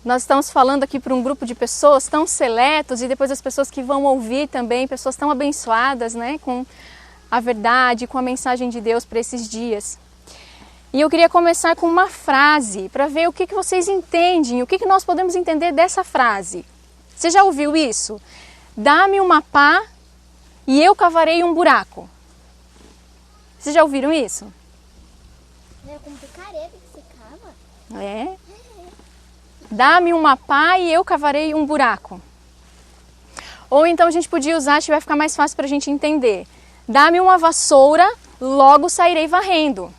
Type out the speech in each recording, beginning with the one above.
Nós estamos falando aqui para um grupo de pessoas tão seletos e depois as pessoas que vão ouvir também, pessoas tão abençoadas, né, com a verdade, com a mensagem de Deus para esses dias. E eu queria começar com uma frase para ver o que vocês entendem, o que nós podemos entender dessa frase. Você já ouviu isso? Dá-me uma pá e eu cavarei um buraco. Vocês já ouviram isso? É com picareta que você cava? É. Dá-me uma pá e eu cavarei um buraco. Ou então a gente podia usar, acho que vai ficar mais fácil para a gente entender. Dá-me uma vassoura, logo sairei varrendo.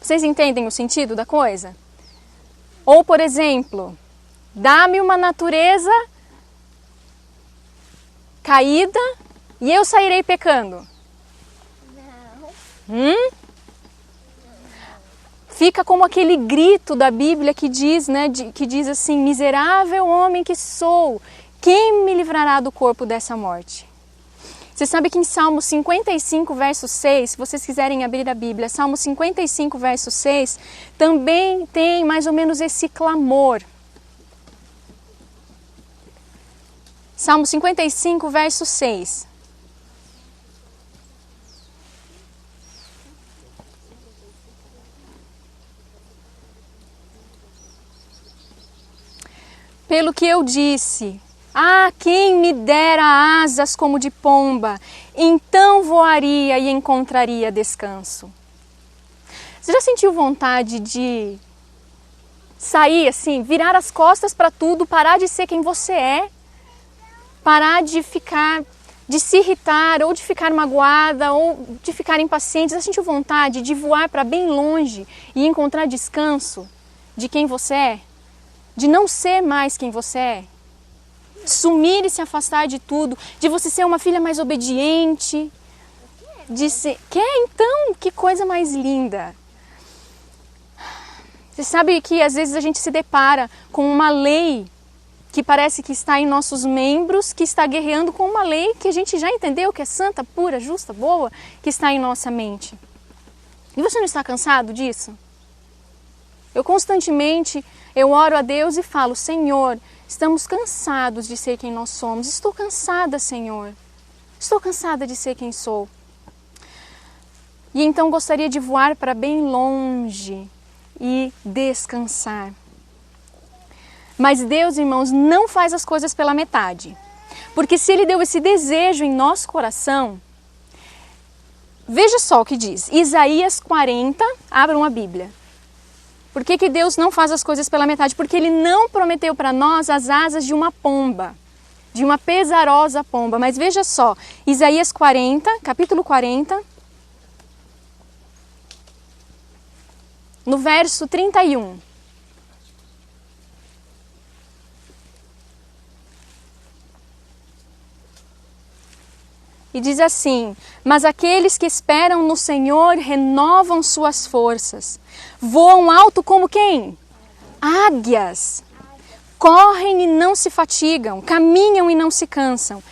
Vocês entendem o sentido da coisa? Ou, por exemplo, dá-me uma natureza caída e eu sairei pecando. Não. Fica como aquele grito da Bíblia que diz, que diz assim, miserável homem que sou, quem me livrará do corpo dessa morte? Você sabe que em Salmo 55, verso 6, se vocês quiserem abrir a Bíblia, Salmo 55, verso 6, também tem mais ou menos esse clamor. Salmo 55, verso 6. Pelo que eu disse, quem me dera asas como de pomba, então voaria e encontraria descanso. Você já sentiu vontade de sair assim, virar as costas para tudo, parar de ser quem você é, parar de se irritar, ou de ficar magoada, ou de ficar impaciente? Já sentiu vontade de voar para bem longe e encontrar descanso de quem você é? De não ser mais quem você é? De sumir e se afastar de tudo, de você ser uma filha mais obediente, de ser... Então, que coisa mais linda! Você sabe que às vezes a gente se depara com uma lei que parece que está em nossos membros, que está guerreando com uma lei que a gente já entendeu que é santa, pura, justa, boa, que está em nossa mente. E você não está cansado disso? Eu constantemente, eu oro a Deus e falo, Senhor, estamos cansados de ser quem nós somos. Estou cansada, Senhor. Estou cansada de ser quem sou. E então gostaria de voar para bem longe e descansar. Mas Deus, irmãos, não faz as coisas pela metade. Porque se Ele deu esse desejo em nosso coração, veja só o que diz. Isaías 40, abram a Bíblia. Por que Deus não faz as coisas pela metade? Porque Ele não prometeu para nós as asas de uma pomba, de uma pesarosa pomba. Mas veja só, Isaías 40, capítulo 40, no verso 31. E diz assim, mas aqueles que esperam no Senhor renovam suas forças. Voam alto como quem? Águias. Correm e não se fatigam, caminham e não se cansam.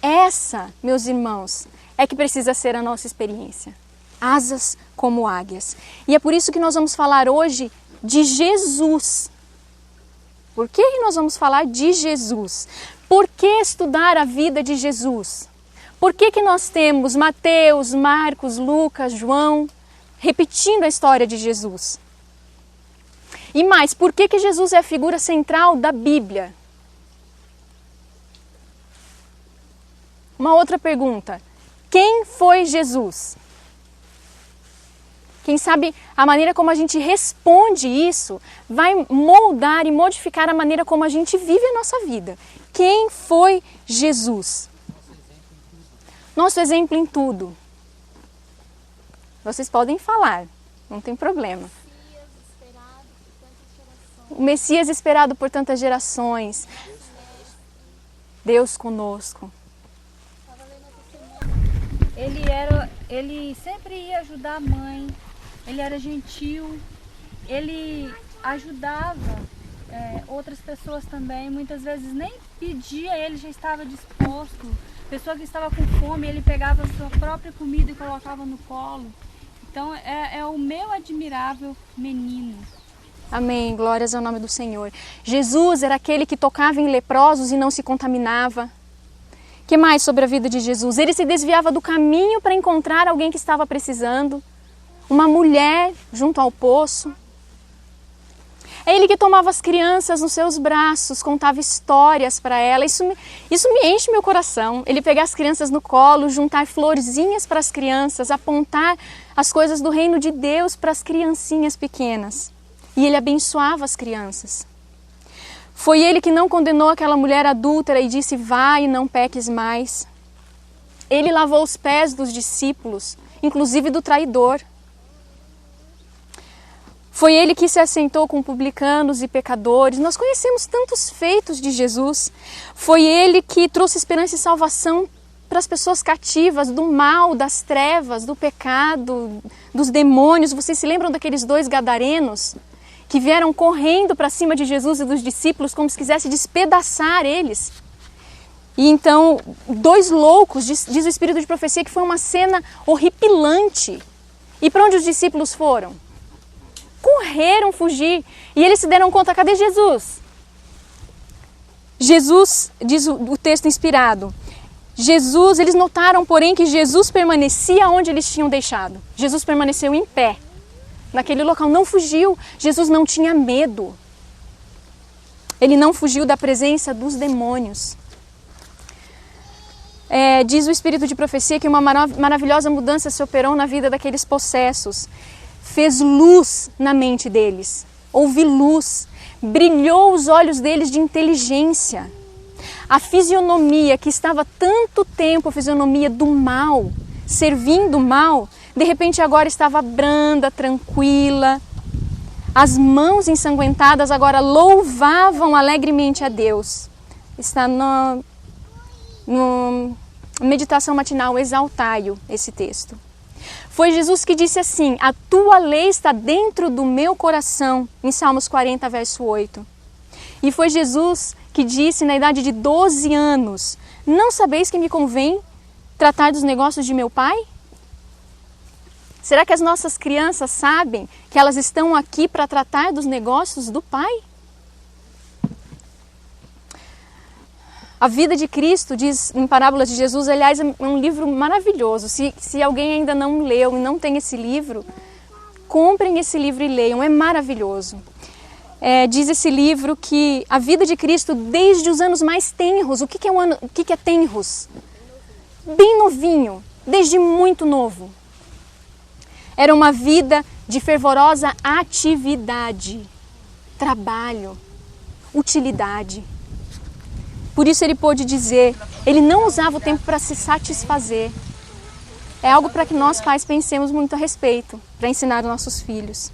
Essa, meus irmãos, é que precisa ser a nossa experiência. Asas como águias. E é por isso que nós vamos falar hoje de Jesus. Por que nós vamos falar de Jesus? Por que estudar a vida de Jesus? Por que nós temos Mateus, Marcos, Lucas, João repetindo a história de Jesus? E mais, por que Jesus é a figura central da Bíblia? Uma outra pergunta. Quem foi Jesus? Quem sabe a maneira como a gente responde isso vai moldar e modificar a maneira como a gente vive a nossa vida. Quem foi Jesus? Nosso exemplo em tudo. Vocês podem falar, não tem problema. O Messias esperado por tantas gerações. Deus conosco. Ele sempre ia ajudar a mãe, ele era gentil, ele ajudava outras pessoas também, muitas vezes nem pedia, ele já estava disposto. Pessoa que estava com fome, ele pegava a sua própria comida e colocava no colo. Então é o meu admirável menino. Amém, glórias ao nome do Senhor. Jesus era aquele que tocava em leprosos e não se contaminava. O que mais sobre a vida de Jesus? Ele se desviava do caminho para encontrar alguém que estava precisando. Uma mulher junto ao poço. É ele que tomava as crianças nos seus braços, contava histórias para elas. Isso me enche meu coração. Ele pegar as crianças no colo, juntar florzinhas para as crianças, apontar as coisas do reino de Deus para as criancinhas pequenas. E ele abençoava as crianças. Foi ele que não condenou aquela mulher adúltera e disse, vai e não peques mais. Ele lavou os pés dos discípulos, inclusive do traidor. Foi ele que se assentou com publicanos e pecadores. Nós conhecemos tantos feitos de Jesus. Foi ele que trouxe esperança e salvação para as pessoas cativas do mal, das trevas, do pecado, dos demônios. Vocês se lembram daqueles 2 gadarenos que vieram correndo para cima de Jesus e dos discípulos como se quisesse despedaçar eles? E então, 2 loucos, diz o Espírito de Profecia, que foi uma cena horripilante. E para onde os discípulos foram? Correram fugir. E eles se deram conta, cadê Jesus? Jesus, diz o texto inspirado, eles notaram, porém, que Jesus permanecia onde eles tinham deixado. Jesus permaneceu em pé, naquele local, não fugiu. Jesus não tinha medo. Ele não fugiu da presença dos demônios. Diz o Espírito de Profecia que uma maravilhosa mudança se operou na vida daqueles possessos. Fez luz na mente deles, houve luz, brilhou os olhos deles de inteligência. A fisionomia que estava tanto tempo, a fisionomia do mal, servindo o mal, de repente agora estava branda, tranquila. As mãos ensanguentadas agora louvavam alegremente a Deus. Está no Meditação Matinal, Exaltai-o, esse texto. Foi Jesus que disse assim, a tua lei está dentro do meu coração, em Salmos 40, verso 8. E foi Jesus que disse na idade de 12 anos, não sabeis que me convém tratar dos negócios de meu pai? Será que as nossas crianças sabem que elas estão aqui para tratar dos negócios do pai? A vida de Cristo, diz em Parábolas de Jesus, aliás, é um livro maravilhoso. Se alguém ainda não leu e não tem esse livro, comprem esse livro e leiam, é maravilhoso. Diz esse livro que a vida de Cristo, desde os anos mais tenros, o que é tenros? Bem novinho, desde muito novo. Era uma vida de fervorosa atividade, trabalho, utilidade. Por isso ele pôde dizer, ele não usava o tempo para se satisfazer. É algo para que nós pais pensemos muito a respeito, para ensinar os nossos filhos.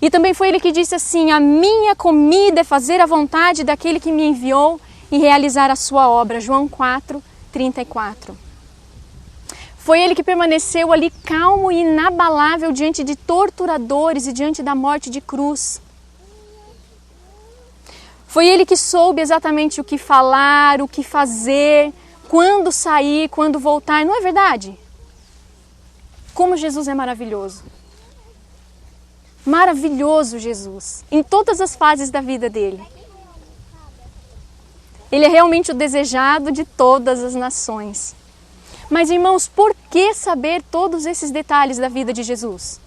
E também foi ele que disse assim, a minha comida é fazer a vontade daquele que me enviou e realizar a sua obra. João 4, 34. Foi ele que permaneceu ali calmo e inabalável diante de torturadores e diante da morte de cruz. Foi ele que soube exatamente o que falar, o que fazer, quando sair, quando voltar. Não é verdade? Como Jesus é maravilhoso. Maravilhoso Jesus, em todas as fases da vida dele. Ele é realmente o desejado de todas as nações. Mas, irmãos, por que saber todos esses detalhes da vida de Jesus?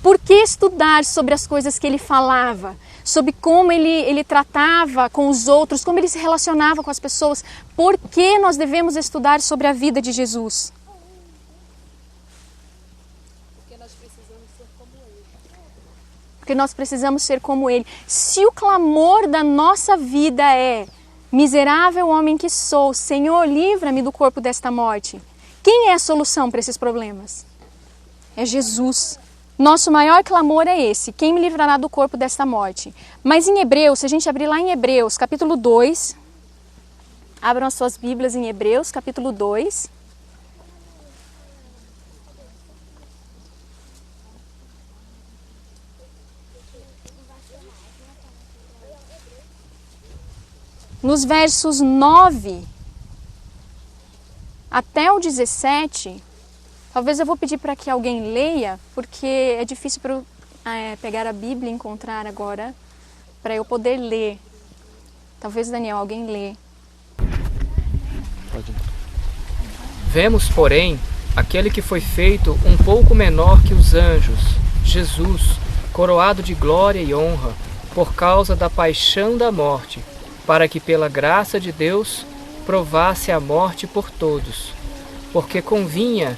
Por que estudar sobre as coisas que ele falava? Sobre como ele tratava com os outros, como ele se relacionava com as pessoas? Por que nós devemos estudar sobre a vida de Jesus? Porque nós precisamos ser como ele. Se o clamor da nossa vida é miserável homem que sou, Senhor, livra-me do corpo desta morte. Quem é a solução para esses problemas? É Jesus. Nosso maior clamor é esse, quem me livrará do corpo desta morte? Mas em Hebreus, se a gente abrir lá em Hebreus, capítulo 2, abram as suas Bíblias em Hebreus, capítulo 2. Nos versos 9 até o 17, talvez eu vou pedir para que alguém leia, porque é difícil para pegar a Bíblia e encontrar agora, para eu poder ler. Talvez, Daniel, alguém lê. Pode. Vemos, porém, aquele que foi feito um pouco menor que os anjos, Jesus, coroado de glória e honra, por causa da paixão da morte, para que pela graça de Deus provasse a morte por todos. Porque convinha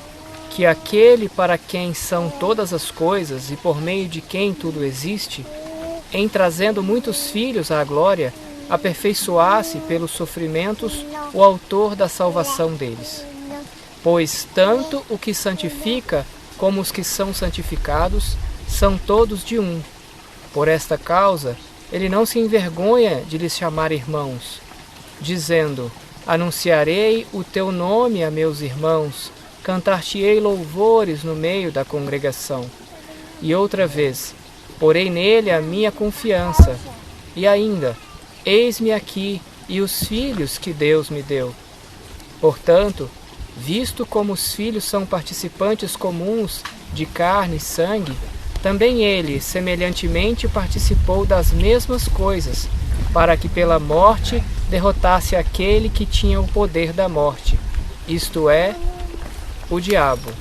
que aquele para quem são todas as coisas e por meio de quem tudo existe, em trazendo muitos filhos à glória, aperfeiçoasse pelos sofrimentos o autor da salvação deles. Pois tanto o que santifica como os que são santificados são todos de um. Por esta causa, ele não se envergonha de lhes chamar irmãos, dizendo: anunciarei o teu nome a meus irmãos, cantar-te-ei louvores no meio da congregação. E outra vez, porei nele a minha confiança, e ainda, eis-me aqui e os filhos que Deus me deu. Portanto, visto como os filhos são participantes comuns de carne e sangue, também ele, semelhantemente, participou das mesmas coisas, para que pela morte derrotasse aquele que tinha o poder da morte, isto é, o diabo,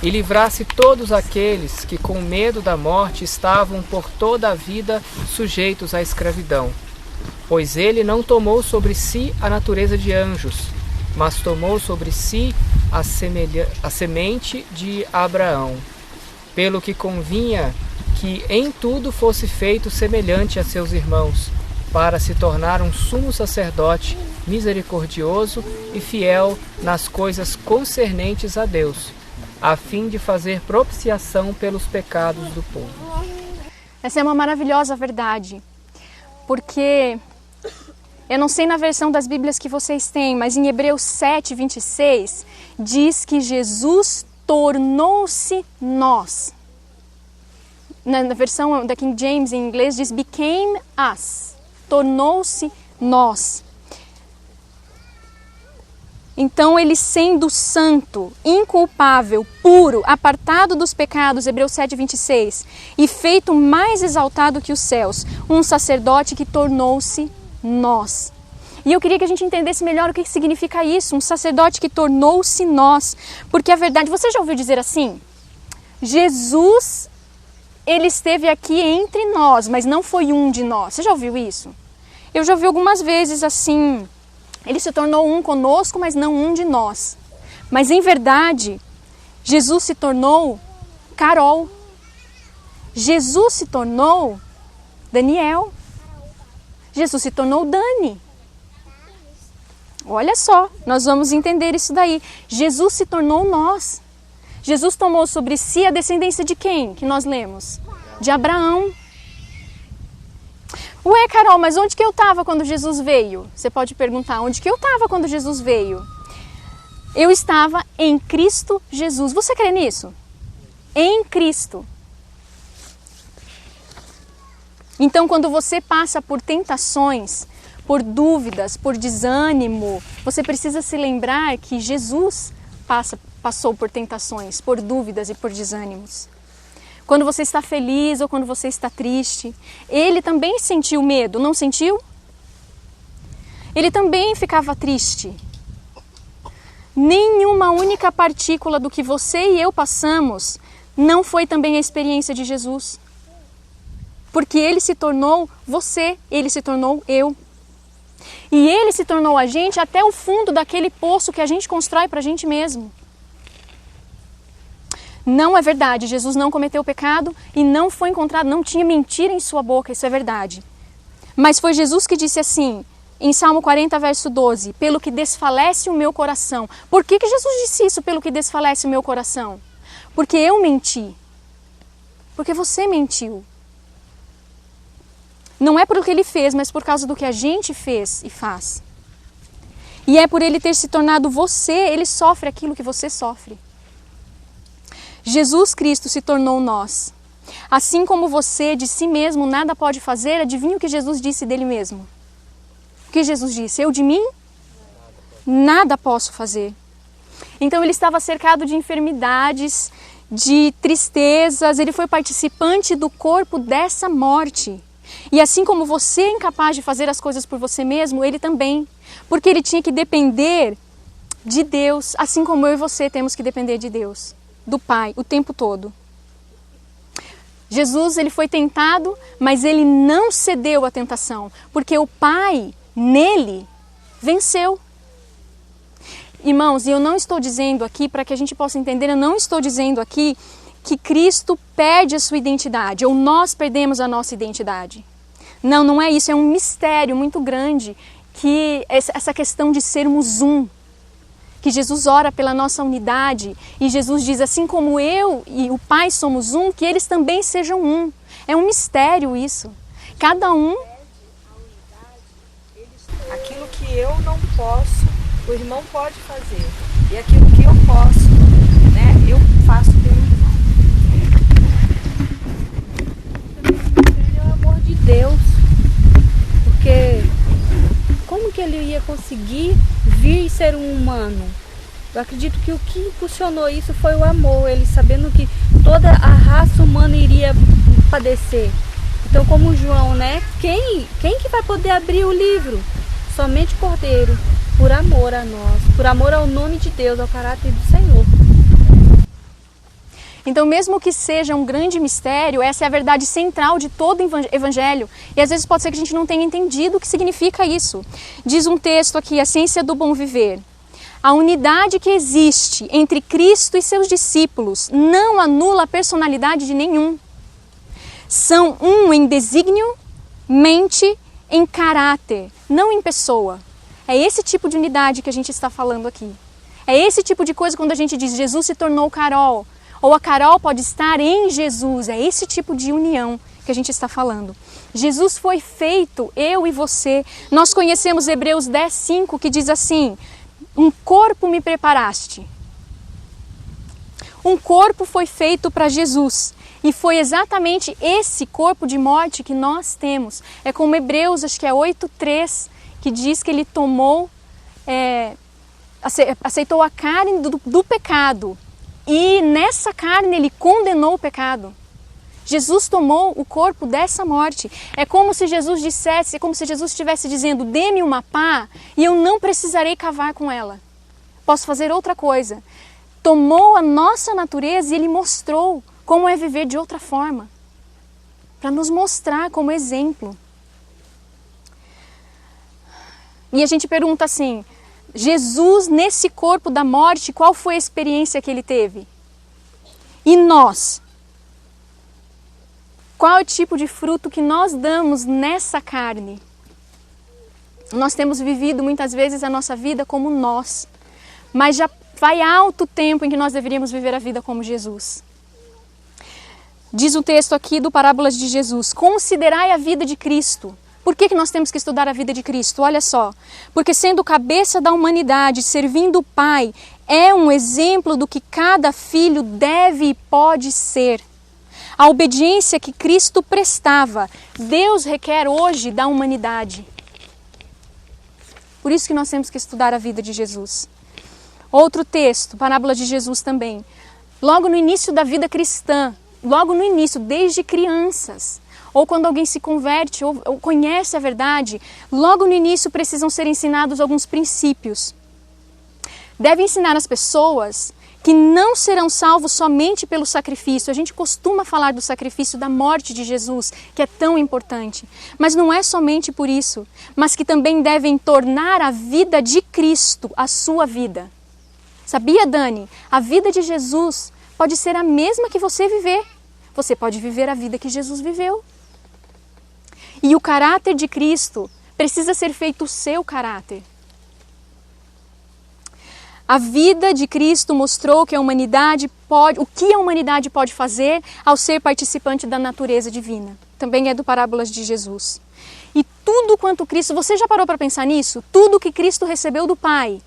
e livrasse todos aqueles que com medo da morte estavam por toda a vida sujeitos à escravidão. Pois ele não tomou sobre si a natureza de anjos, mas tomou sobre si a semente de Abraão, pelo que convinha que em tudo fosse feito semelhante a seus irmãos, para se tornar um sumo sacerdote misericordioso e fiel nas coisas concernentes a Deus, a fim de fazer propiciação pelos pecados do povo. Essa é uma maravilhosa verdade, porque eu não sei na versão das Bíblias que vocês têm, mas em Hebreus 7, 26, diz que Jesus tornou-se nós. Na versão da King James, em inglês, diz became us. Tornou-se nós. Então, ele sendo santo, inculpável, puro, apartado dos pecados, Hebreus 7, 26, e feito mais exaltado que os céus, um sacerdote que tornou-se nós. E eu queria que a gente entendesse melhor o que significa isso, um sacerdote que tornou-se nós. Porque a verdade, você já ouviu dizer assim? Jesus, ele esteve aqui entre nós, mas não foi um de nós. Você já ouviu isso? Eu já ouvi algumas vezes assim, ele se tornou um conosco, mas não um de nós. Mas em verdade, Jesus se tornou Carol. Jesus se tornou Daniel. Jesus se tornou Dani. Olha só, nós vamos entender isso daí. Jesus se tornou nós. Jesus tomou sobre si a descendência de quem que nós lemos? De Abraão. Ué, Carol, mas onde que eu estava quando Jesus veio? Você pode perguntar, onde que eu estava quando Jesus veio? Eu estava em Cristo Jesus. Você crê nisso? Em Cristo. Então, quando você passa por tentações, por dúvidas, por desânimo, você precisa se lembrar que Jesus passou por tentações, por dúvidas e por desânimos. Quando você está feliz ou quando você está triste, ele também sentiu medo, não sentiu? Ele também ficava triste. Nenhuma única partícula do que você e eu passamos não foi também a experiência de Jesus. Porque ele se tornou você, ele se tornou eu. E ele se tornou a gente até o fundo daquele poço que a gente constrói para a gente mesmo. Não é verdade, Jesus não cometeu pecado e não foi encontrado, não tinha mentira em sua boca, isso é verdade. Mas foi Jesus que disse assim, em Salmo 40, verso 12, pelo que desfalece o meu coração. Por que Jesus disse isso, pelo que desfalece o meu coração? Porque eu menti. Porque você mentiu. Não é pelo que ele fez, mas por causa do que a gente fez e faz. E é por ele ter se tornado você, ele sofre aquilo que você sofre. Jesus Cristo se tornou nós. Assim como você de si mesmo nada pode fazer, adivinha o que Jesus disse dele mesmo? O que Jesus disse? Eu de mim nada posso fazer. Então ele estava cercado de enfermidades de tristezas, ele foi participante do corpo dessa morte. E assim como você é incapaz de fazer as coisas por você mesmo, ele também. Porque ele tinha que depender de Deus, assim como eu e você temos que depender de Deus, do Pai, o tempo todo. Jesus, ele foi tentado, mas ele não cedeu à tentação, porque o Pai, nele, venceu. Irmãos, e eu não estou dizendo aqui, para que a gente possa entender, eu não estou dizendo aqui que Cristo perde a sua identidade, ou nós perdemos a nossa identidade. Não, não é isso, é um mistério muito grande, que essa questão de sermos um, que Jesus ora pela nossa unidade, e Jesus diz, assim como eu e o Pai somos um, que eles também sejam um. É um mistério isso. Cada um... Aquilo que eu não posso, o irmão pode fazer. E aquilo que eu posso, né, eu faço pelo irmão. É o amor de Deus. Porque como que ele ia conseguir vir e ser um humano? Eu acredito que o que impulsionou isso foi o amor, ele sabendo que toda a raça humana iria padecer. Então, como João, né? Quem que vai poder abrir o livro? Somente o Cordeiro, por amor a nós, por amor ao nome de Deus, ao caráter do Senhor. Então, mesmo que seja um grande mistério, essa é a verdade central de todo evangelho. E às vezes pode ser que a gente não tenha entendido o que significa isso. Diz um texto aqui, a ciência do bom viver. A unidade que existe entre Cristo e seus discípulos não anula a personalidade de nenhum. São um em desígnio, mente, em caráter, não em pessoa. É esse tipo de unidade que a gente está falando aqui. É esse tipo de coisa quando a gente diz Jesus se tornou Carol, ou a Carol pode estar em Jesus. É esse tipo de união que a gente está falando. Jesus foi feito, eu e você. Nós conhecemos Hebreus 10:5, que diz assim: um corpo me preparaste. Um corpo foi feito para Jesus. E foi exatamente esse corpo de morte que nós temos. É como Hebreus, acho que é 8:3, que diz que ele tomou, aceitou a carne do pecado. E nessa carne ele condenou o pecado. Jesus tomou o corpo dessa morte. É como se Jesus dissesse, é como se Jesus estivesse dizendo: dê-me uma pá e eu não precisarei cavar com ela. Posso fazer outra coisa. Tomou a nossa natureza e ele mostrou como é viver de outra forma. Para nos mostrar como exemplo. E a gente pergunta assim, Jesus nesse corpo da morte, qual foi a experiência que ele teve? E nós? Qual é o tipo de fruto que nós damos nessa carne? Nós temos vivido muitas vezes a nossa vida como nós, mas já vai alto tempo em que nós deveríamos viver a vida como Jesus. Diz o texto aqui do Parábolas de Jesus: considerai a vida de Cristo. Por que nós temos que estudar a vida de Cristo? Olha só, porque sendo cabeça da humanidade, servindo o Pai, é um exemplo do que cada filho deve e pode ser. A obediência que Cristo prestava, Deus requer hoje da humanidade. Por isso que nós temos que estudar a vida de Jesus. Outro texto, Parábola de Jesus também. Logo no início da vida cristã, logo no início, desde crianças, ou quando alguém se converte ou conhece a verdade, logo no início precisam ser ensinados alguns princípios. Deve ensinar as pessoas que não serão salvos somente pelo sacrifício. A gente costuma falar do sacrifício da morte de Jesus, que é tão importante. Mas não é somente por isso, mas que também devem tornar a vida de Cristo a sua vida. Sabia, Dani? A vida de Jesus pode ser a mesma que você viver. Você pode viver a vida que Jesus viveu. E o caráter de Cristo precisa ser feito o seu caráter. A vida de Cristo mostrou que o que a humanidade pode fazer ao ser participante da natureza divina. Também é do Parábolas de Jesus. E tudo quanto Cristo, você já parou para pensar nisso? Tudo que Cristo recebeu do Pai,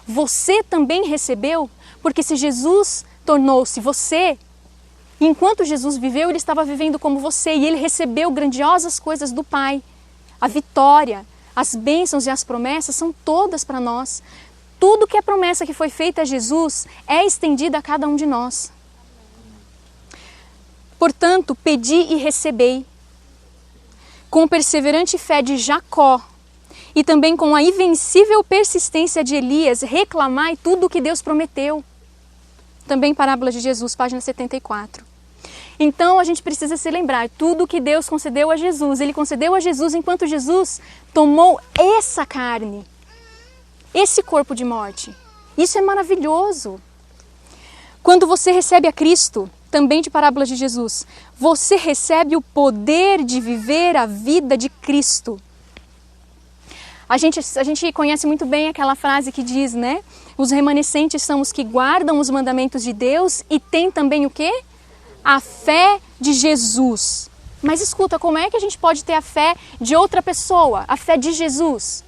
você também recebeu? Porque se Jesus tornou-se você, enquanto Jesus viveu, ele estava vivendo como você e ele recebeu grandiosas coisas do Pai. A vitória, as bênçãos e as promessas são todas para nós. Tudo que é promessa que foi feita a Jesus é estendida a cada um de nós. Portanto, pedi e recebei, com perseverante fé de Jacó, e também com a invencível persistência de Elias, reclamai tudo o que Deus prometeu. Também parábola de Jesus, página 74. Então a gente precisa se lembrar, tudo o que Deus concedeu a Jesus, Ele concedeu a Jesus enquanto Jesus tomou essa carne, esse corpo de morte. Isso é maravilhoso. Quando você recebe a Cristo, também de parábola de Jesus, você recebe o poder de viver a vida de Cristo. A gente conhece muito bem aquela frase que diz, né? Os remanescentes são os que guardam os mandamentos de Deus e tem também o quê? A fé de Jesus. Mas escuta, como é que a gente pode ter a fé de outra pessoa? A fé de Jesus?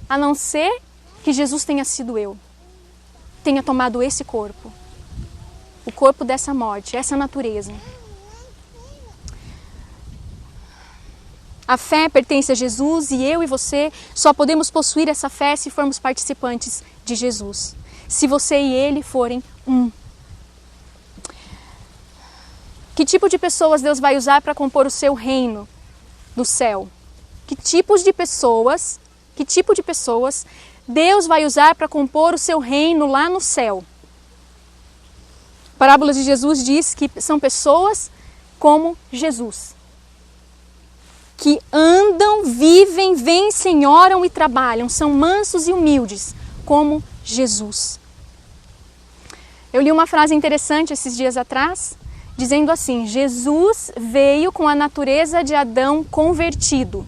A não ser que Jesus tenha sido eu. Tenha tomado esse corpo. O corpo dessa morte, essa natureza. A fé pertence a Jesus e eu e você só podemos possuir essa fé se formos participantes de Jesus. Se você e ele forem um. Que tipo de pessoas Deus vai usar para compor o seu reino do céu? Que tipo de pessoas Deus vai usar para compor o seu reino lá no céu? A parábola de Jesus diz que são pessoas como Jesus. Que andam, vivem, vencem, oram e trabalham, são mansos e humildes, como Jesus. Eu li uma frase interessante esses dias atrás, dizendo assim, Jesus veio com a natureza de Adão convertido.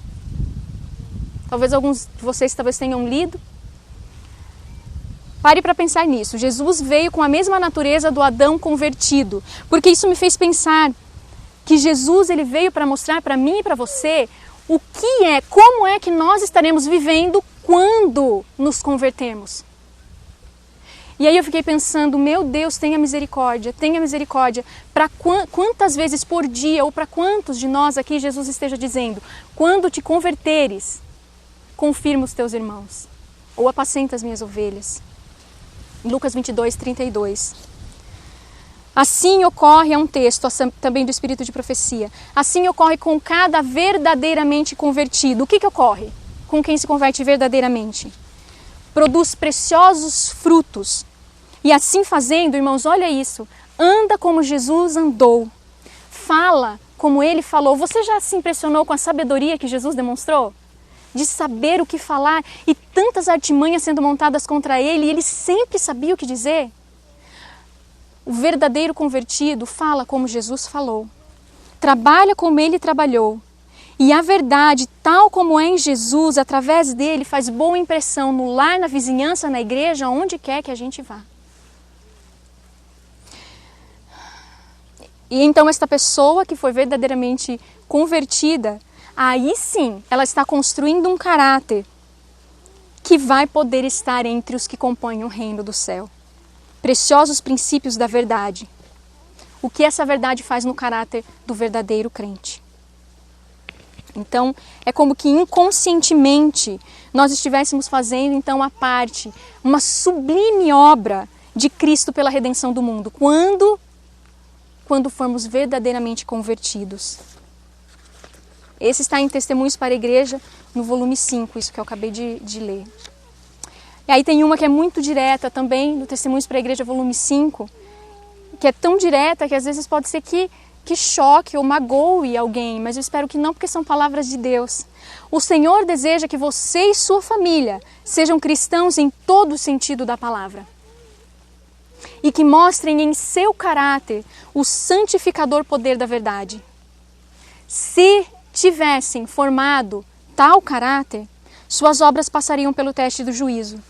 Talvez alguns de vocês tenham lido. Pare para pensar nisso. Jesus veio com a mesma natureza do Adão convertido, porque isso me fez pensar que Jesus ele veio para mostrar para mim e para você como é que nós estaremos vivendo quando nos convertermos. E aí eu fiquei pensando, meu Deus, tenha misericórdia. Para quantas vezes por dia, ou para quantos de nós aqui Jesus esteja dizendo, quando te converteres, confirma os teus irmãos, ou apacenta as minhas ovelhas. Lucas 22, 32. Assim ocorre, é um texto também do Espírito de Profecia, assim ocorre com cada verdadeiramente convertido. O que ocorre com quem se converte verdadeiramente? Produz preciosos frutos. E assim fazendo, irmãos, olha isso, anda como Jesus andou, fala como Ele falou. Você já se impressionou com a sabedoria que Jesus demonstrou? De saber o que falar e tantas artimanhas sendo montadas contra Ele, e Ele sempre sabia o que dizer? O verdadeiro convertido fala como Jesus falou, trabalha como Ele trabalhou, e a verdade, tal como é em Jesus, através dele, faz boa impressão no lar, na vizinhança, na igreja, onde quer que a gente vá. E então esta pessoa que foi verdadeiramente convertida, aí sim, ela está construindo um caráter que vai poder estar entre os que compõem o reino do céu. Preciosos princípios da verdade. O que essa verdade faz no caráter do verdadeiro crente. Então, é como que inconscientemente nós estivéssemos fazendo então a parte, uma sublime obra de Cristo pela redenção do mundo. Quando formos verdadeiramente convertidos. Esse está em Testemunhos para a Igreja, no volume 5, isso que eu acabei de ler. E aí tem uma que é muito direta também, no Testemunhos para a Igreja, volume 5, que é tão direta que às vezes pode ser que choque ou magoe alguém, mas eu espero que não, porque são palavras de Deus. O Senhor deseja que você e sua família sejam cristãos em todo o sentido da palavra. E que mostrem em seu caráter o santificador poder da verdade. Se tivessem formado tal caráter, suas obras passariam pelo teste do juízo.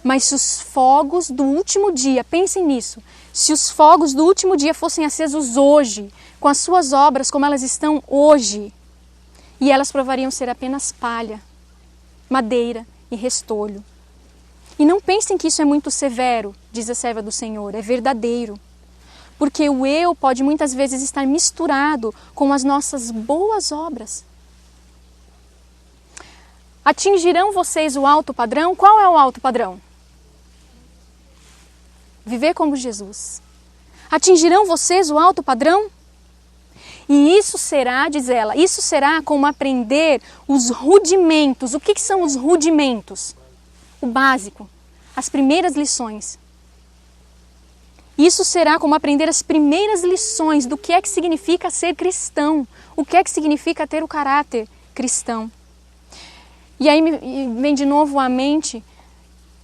Mas se os fogos do último dia, pensem nisso, se os fogos do último dia fossem acesos hoje, com as suas obras como elas estão hoje, e elas provariam ser apenas palha, madeira e restolho. E não pensem que isso é muito severo, diz a serva do Senhor, é verdadeiro. Porque o eu pode muitas vezes estar misturado com as nossas boas obras. Atingirão vocês o alto padrão? Qual é o alto padrão? Viver como Jesus. Atingirão vocês o alto padrão? E isso será, diz ela, isso será como aprender os rudimentos. O que são os rudimentos? O básico, as primeiras lições. Isso será como aprender as primeiras lições do que é que significa ser cristão, o que é que significa ter o caráter cristão. E aí me vem de novo à mente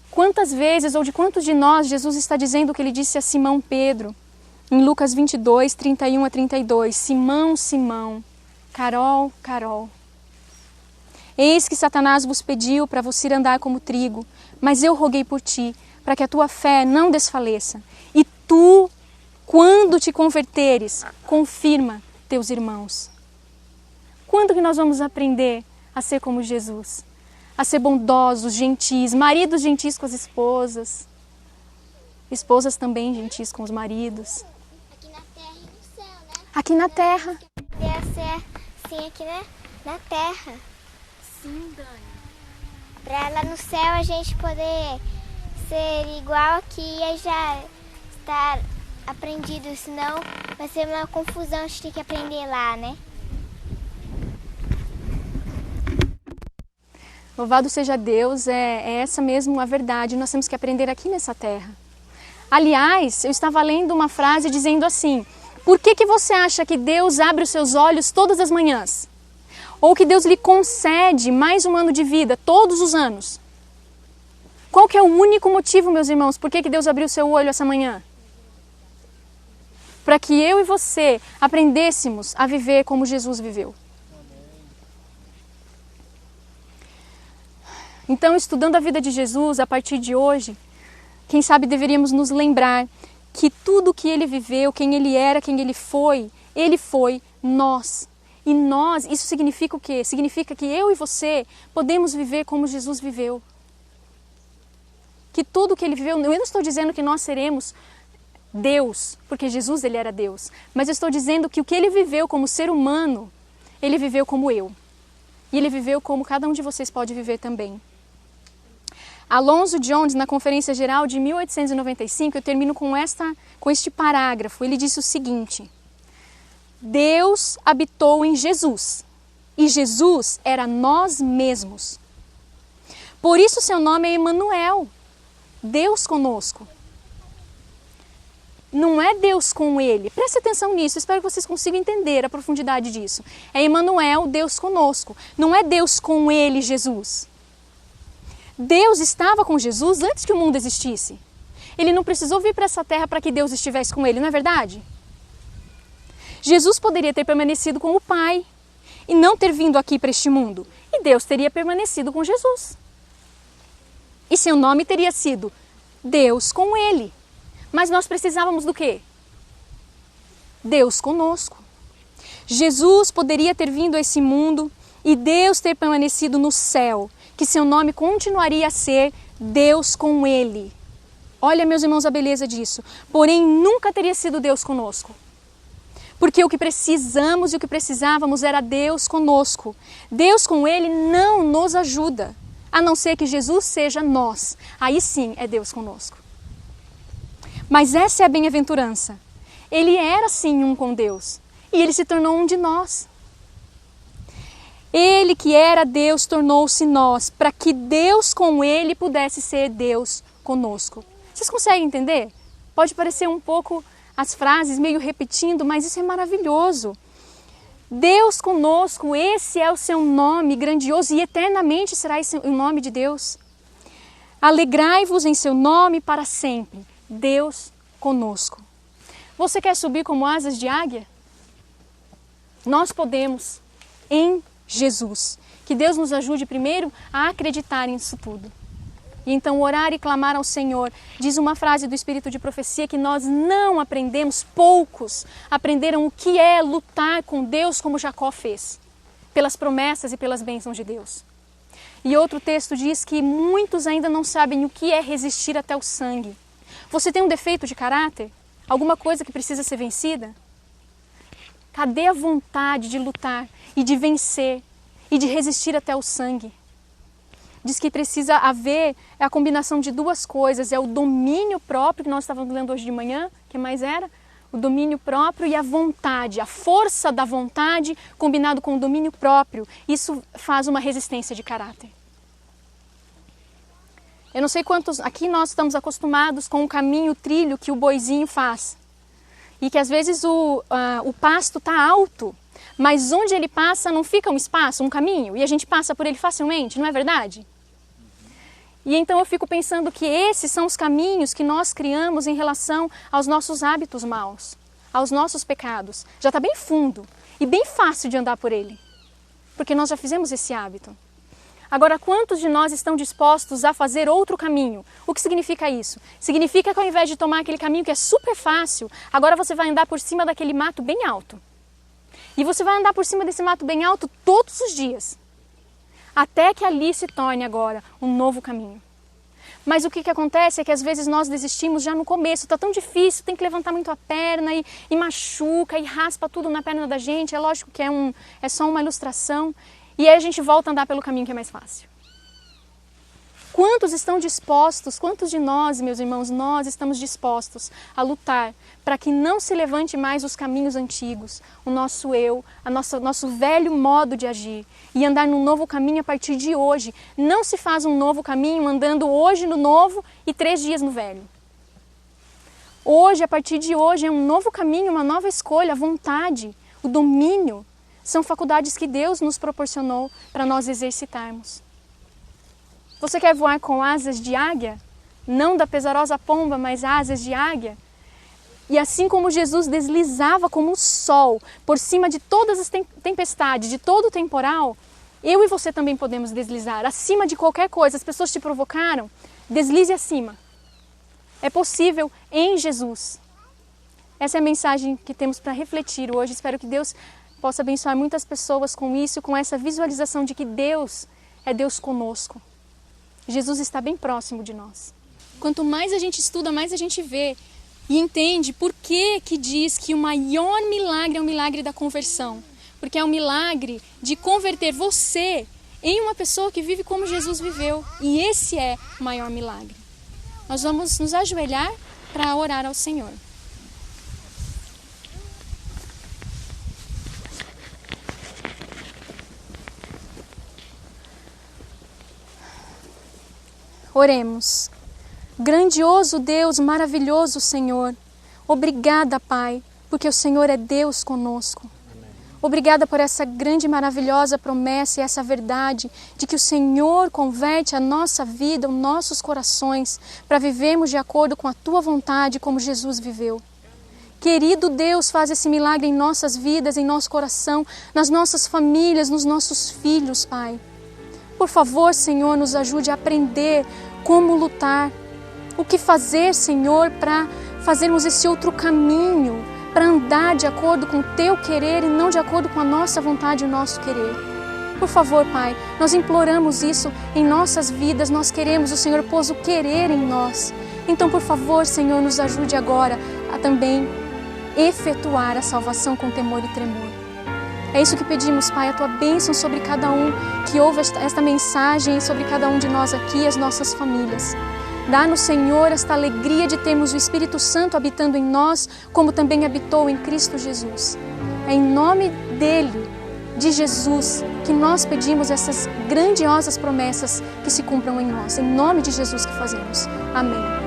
quantas vezes ou de quantos de nós Jesus está dizendo o que ele disse a Simão Pedro, em Lucas 22, 31 a 32. Simão, Simão, Carol, Carol. Eis que Satanás vos pediu para vos ir andar como trigo, mas eu roguei por ti, para que a tua fé não desfaleça. E tu, quando te converteres, confirma teus irmãos. Quando que nós vamos aprender a ser como Jesus? A ser bondosos, gentis, maridos gentis com as esposas, esposas também gentis com os maridos. Aqui na terra e no céu, né? Aqui na terra. Deve ser assim aqui na terra. Sim, Dani. Pra lá no céu a gente poder ser igual aqui e já estar aprendido, senão vai ser uma confusão, a gente tem que aprender lá, né? Louvado seja Deus, é essa mesmo a verdade, nós temos que aprender aqui nessa terra. Aliás, eu estava lendo uma frase dizendo assim: por que você acha que Deus abre os seus olhos todas as manhãs? Ou que Deus lhe concede mais um ano de vida todos os anos? Qual que é o único motivo, meus irmãos, por que Deus abriu o seu olho essa manhã? Para que eu e você aprendêssemos a viver como Jesus viveu. Então, estudando a vida de Jesus a partir de hoje, quem sabe deveríamos nos lembrar que tudo que ele viveu, quem ele era, quem ele foi nós. E nós, isso significa o quê? Significa que eu e você podemos viver como Jesus viveu. Que tudo que ele viveu, eu não estou dizendo que nós seremos Deus, porque Jesus ele era Deus, mas eu estou dizendo que o que ele viveu como ser humano, ele viveu como eu. E ele viveu como cada um de vocês pode viver também. Alonzo Jones, na Conferência Geral de 1895, eu termino com este parágrafo. Ele disse o seguinte: Deus habitou em Jesus, e Jesus era nós mesmos. Por isso seu nome é Emanuel, Deus conosco. Não é Deus com ele. Preste atenção nisso, espero que vocês consigam entender a profundidade disso. É Emanuel, Deus conosco. Não é Deus com ele, Jesus. Deus estava com Jesus antes que o mundo existisse. Ele não precisou vir para essa terra para que Deus estivesse com ele, não é verdade? Jesus poderia ter permanecido com o Pai e não ter vindo aqui para este mundo. E Deus teria permanecido com Jesus. E seu nome teria sido Deus com ele. Mas nós precisávamos do quê? Deus conosco. Jesus poderia ter vindo a esse mundo e Deus ter permanecido no céu, que seu nome continuaria a ser Deus com ele. Olha, meus irmãos, a beleza disso. Porém, nunca teria sido Deus conosco. Porque o que precisamos e o que precisávamos era Deus conosco. Deus com ele não nos ajuda, a não ser que Jesus seja nós. Aí sim é Deus conosco. Mas essa é a bem-aventurança. Ele era sim um com Deus e ele se tornou um de nós. Ele que era Deus tornou-se nós, para que Deus com ele pudesse ser Deus conosco. Vocês conseguem entender? Pode parecer um pouco as frases meio repetindo, mas isso é maravilhoso. Deus conosco, esse é o seu nome grandioso e eternamente será esse o nome de Deus. Alegrai-vos em seu nome para sempre. Deus conosco. Você quer subir como asas de águia? Nós podemos em Jesus. Que Deus nos ajude primeiro a acreditar nisso tudo. E então orar e clamar ao Senhor. Diz uma frase do Espírito de Profecia que nós não aprendemos, poucos aprenderam o que é lutar com Deus como Jacó fez. Pelas promessas e pelas bênçãos de Deus. E outro texto diz que muitos ainda não sabem o que é resistir até o sangue. Você tem um defeito de caráter? Alguma coisa que precisa ser vencida? Cadê a vontade de lutar e de vencer e de resistir até o sangue? Diz que precisa haver a combinação de duas coisas. É o domínio próprio, que nós estávamos lendo hoje de manhã, que mais era? O domínio próprio e a vontade, a força da vontade combinado com o domínio próprio, isso faz uma resistência de caráter. Eu não sei quantos, aqui nós estamos acostumados com o caminho, o trilho que o boizinho faz. E que às vezes o pasto está alto, mas onde ele passa não fica um espaço, um caminho, e a gente passa por ele facilmente, não é verdade? E então eu fico pensando que esses são os caminhos que nós criamos em relação aos nossos hábitos maus, aos nossos pecados. Já está bem fundo e bem fácil de andar por ele, porque nós já fizemos esse hábito. Agora, quantos de nós estão dispostos a fazer outro caminho? O que significa isso? Significa que ao invés de tomar aquele caminho que é super fácil, agora você vai andar por cima daquele mato bem alto. E você vai andar por cima desse mato bem alto todos os dias. Até que ali se torne agora um novo caminho. Mas o que acontece é que às vezes nós desistimos já no começo, está tão difícil, tem que levantar muito a perna e machuca e raspa tudo na perna da gente, é lógico que é só uma ilustração, e aí a gente volta a andar pelo caminho que é mais fácil. Quantos estão dispostos, quantos de nós, meus irmãos, nós estamos dispostos a lutar para que não se levante mais os caminhos antigos, o nosso eu, nosso velho modo de agir e andar num novo caminho a partir de hoje. Não se faz um novo caminho andando hoje no novo e 3 dias no velho. Hoje, a partir de hoje, é um novo caminho, uma nova escolha, a vontade, o domínio. São faculdades que Deus nos proporcionou para nós exercitarmos. Você quer voar com asas de águia? Não da pesarosa pomba, mas asas de águia? E assim como Jesus deslizava como o sol por cima de todas as tempestades, de todo o temporal, eu e você também podemos deslizar acima de qualquer coisa. As pessoas te provocaram, deslize acima. É possível em Jesus. Essa é a mensagem que temos para refletir hoje. Espero que Deus possa abençoar muitas pessoas com isso, com essa visualização de que Deus é Deus conosco. Jesus está bem próximo de nós. Quanto mais a gente estuda, mais a gente vê e entende por que diz que o maior milagre é o milagre da conversão. Porque é o milagre de converter você em uma pessoa que vive como Jesus viveu. E esse é o maior milagre. Nós vamos nos ajoelhar para orar ao Senhor. Oremos. Grandioso Deus, maravilhoso Senhor, obrigada, Pai, porque o Senhor é Deus conosco. Obrigada por essa grande e maravilhosa promessa e essa verdade de que o Senhor converte a nossa vida, os nossos corações, para vivermos de acordo com a Tua vontade, como Jesus viveu. Querido Deus, faz esse milagre em nossas vidas, em nosso coração, nas nossas famílias, nos nossos filhos, Pai. Por favor, Senhor, nos ajude a aprender como lutar, o que fazer, Senhor, para fazermos esse outro caminho, para andar de acordo com o Teu querer e não de acordo com a nossa vontade e o nosso querer. Por favor, Pai, nós imploramos isso em nossas vidas, nós queremos, o Senhor pôs o querer em nós. Então, por favor, Senhor, nos ajude agora a também efetuar a salvação com temor e tremor. É isso que pedimos, Pai, a Tua bênção sobre cada um que ouve esta mensagem, sobre cada um de nós aqui, as nossas famílias. Dá-nos, Senhor, esta alegria de termos o Espírito Santo habitando em nós, como também habitou em Cristo Jesus. É em nome dEle, de Jesus, que nós pedimos essas grandiosas promessas que se cumpram em nós. Em nome de Jesus que fazemos. Amém.